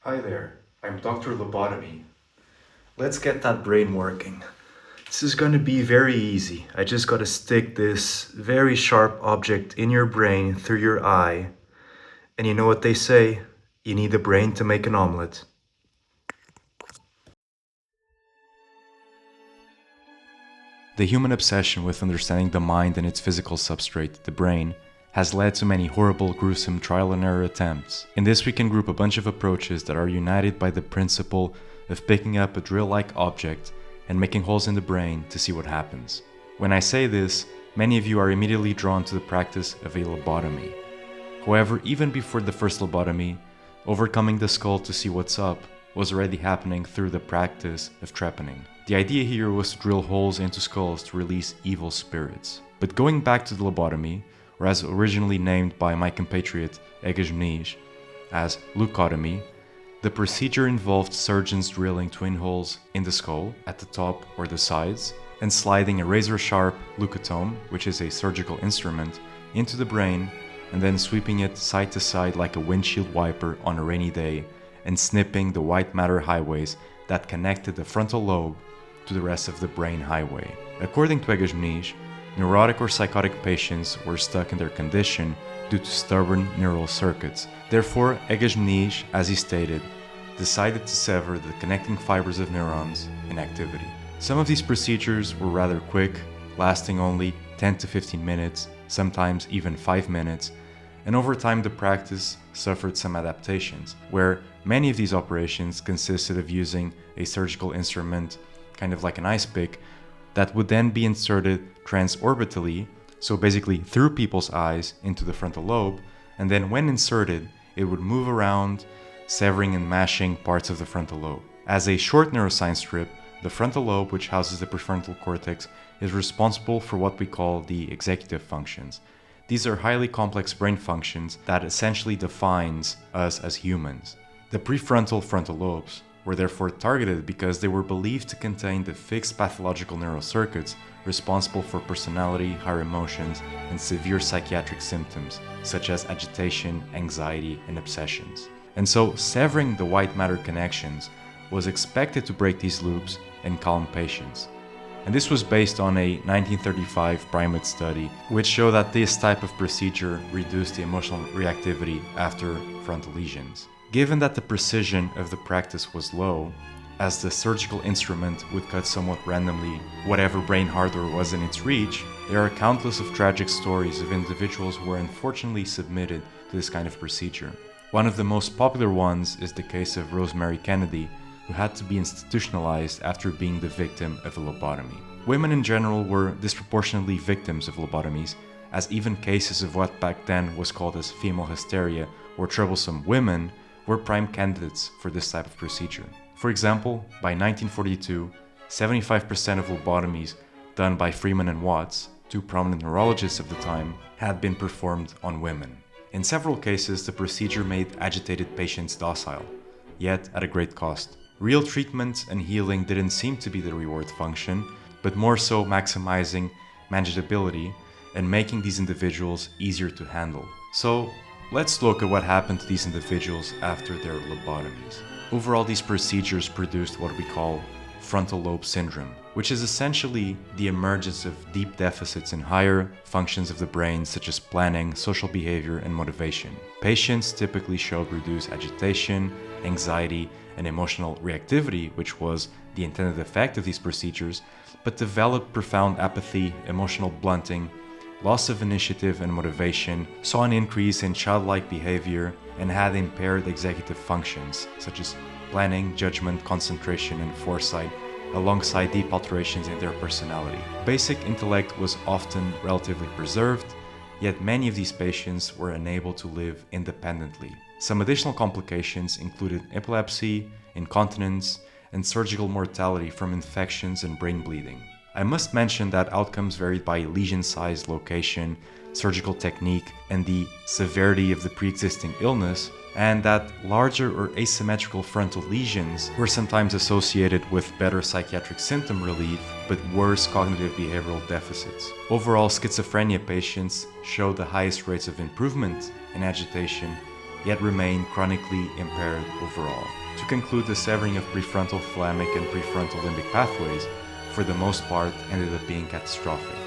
Hi there, I'm Dr. Lobotomy. Let's get that brain working. This is going to be very easy. I just got to stick this very sharp object in your brain through your eye. And you know what they say? You need a brain to make an omelet. The human obsession with understanding the mind and its physical substrate, the brain, has led to many horrible, gruesome trial and error attempts. In this we can group a bunch of approaches that are united by the principle of picking up a drill-like object and making holes in the brain to see what happens. When I say this, many of you are immediately drawn to the practice of a lobotomy. However, even before the first lobotomy, overcoming the skull to see what's up was already happening through the practice of trepanning. The idea here was to drill holes into skulls to release evil spirits. But going back to the lobotomy, or as originally named by my compatriot Attribution-ShareAlike as leucotomy, the procedure involved surgeons drilling twin holes in the skull at the top or the sides and sliding a razor-sharp leucotome, which is a surgical instrument, into the brain and then sweeping it side to side like a windshield wiper on a rainy day and snipping the white matter highways that connected the frontal lobe to the rest of the brain highway. According to Attribution-ShareAlike, neurotic or psychotic patients were stuck in their condition due to stubborn neural circuits. Therefore, Attribution-ShareAlike, as he stated, decided to sever the connecting fibers of neurons in activity. Some of these procedures were rather quick, lasting only 10 to 15 minutes, sometimes even 5 minutes, and over time the practice suffered some adaptations, where many of these operations consisted of using a surgical instrument, kind of like an ice pick, that would then be inserted transorbitally, so basically through people's eyes into the frontal lobe, and then when inserted, it would move around, severing and mashing parts of the frontal lobe. As a short neuroscience strip, the frontal lobe, which houses the prefrontal cortex, is responsible for what we call the executive functions. These are highly complex brain functions that essentially defines us as humans. The prefrontal frontal lobes were therefore targeted because they were believed to contain the fixed pathological neural circuits responsible for personality, higher emotions, and severe psychiatric symptoms such as agitation, anxiety, and obsessions. And so severing the white matter connections was expected to break these loops and calm patients. And this was based on a 1935 primate study, which showed that this type of procedure reduced the emotional reactivity after frontal lesions. Given that the precision of the practice was low, as the surgical instrument would cut somewhat randomly whatever brain hardware was in its reach, there are countless of tragic stories of individuals who were unfortunately submitted to this kind of procedure. One of the most popular ones is the case of Rosemary Kennedy, who had to be institutionalized after being the victim of a lobotomy. Women in general were disproportionately victims of lobotomies, as even cases of what back then was called as female hysteria or troublesome women were prime candidates for this type of procedure. For example, by 1942, 75% of lobotomies done by Freeman and Watts, two prominent neurologists of the time, had been performed on women. In several cases, the procedure made agitated patients docile, yet at a great cost. Real treatment and healing didn't seem to be the reward function, but more so maximizing manageability and making these individuals easier to handle. So let's look at what happened to these individuals after their lobotomies. Overall, these procedures produced what we call frontal lobe syndrome, which is essentially the emergence of deep deficits in higher functions of the brain such as planning, social behavior, and motivation. Patients typically showed reduced agitation, anxiety, and emotional reactivity, which was the intended effect of these procedures, but developed profound apathy, emotional blunting, loss of initiative and motivation, saw an increase in childlike behavior, and had impaired executive functions such as planning, judgment, concentration, and foresight, alongside deep alterations in their personality. Basic intellect was often relatively preserved, yet many of these patients were unable to live independently. Some additional complications included epilepsy, incontinence, and surgical mortality from infections and brain bleeding. I must mention that outcomes varied by lesion size, location, surgical technique, and the severity of the pre-existing illness, and that larger or asymmetrical frontal lesions were sometimes associated with better psychiatric symptom relief, but worse cognitive behavioral deficits. Overall, schizophrenia patients showed the highest rates of improvement in agitation, yet remain chronically impaired overall. To conclude, the severing of prefrontal thalamic and prefrontal limbic pathways, for the most part, ended up being catastrophic.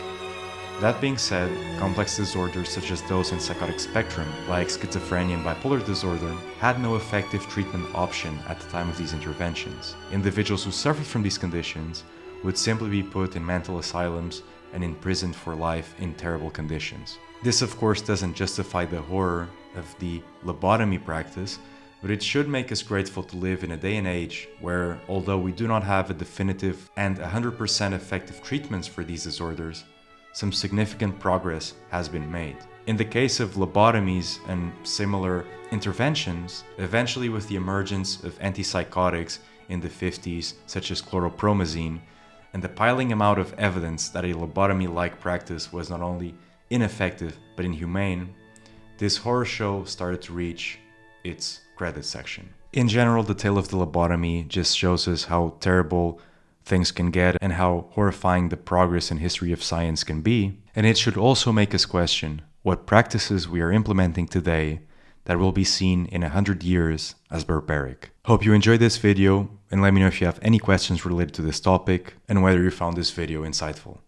That being said, complex disorders such as those in psychotic spectrum, like schizophrenia and bipolar disorder, had no effective treatment option at the time of these interventions. Individuals who suffered from these conditions would simply be put in mental asylums and imprisoned for life in terrible conditions. This of course doesn't justify the horror of the lobotomy practice, but it should make us grateful to live in a day and age where, although we do not have a definitive and 100% effective treatments for these disorders, some significant progress has been made. In the case of lobotomies and similar interventions, eventually with the emergence of antipsychotics in the 50s, such as chlorpromazine, and the piling amount of evidence that a lobotomy-like practice was not only ineffective but inhumane, this horror show started to reach its credit section. In general, the tale of the lobotomy just shows us how terrible things can get and how horrifying the progress and history of science can be. And it should also make us question what practices we are implementing today that will be seen in 100 years as barbaric. Hope you enjoyed this video, and let me know if you have any questions related to this topic and whether you found this video insightful.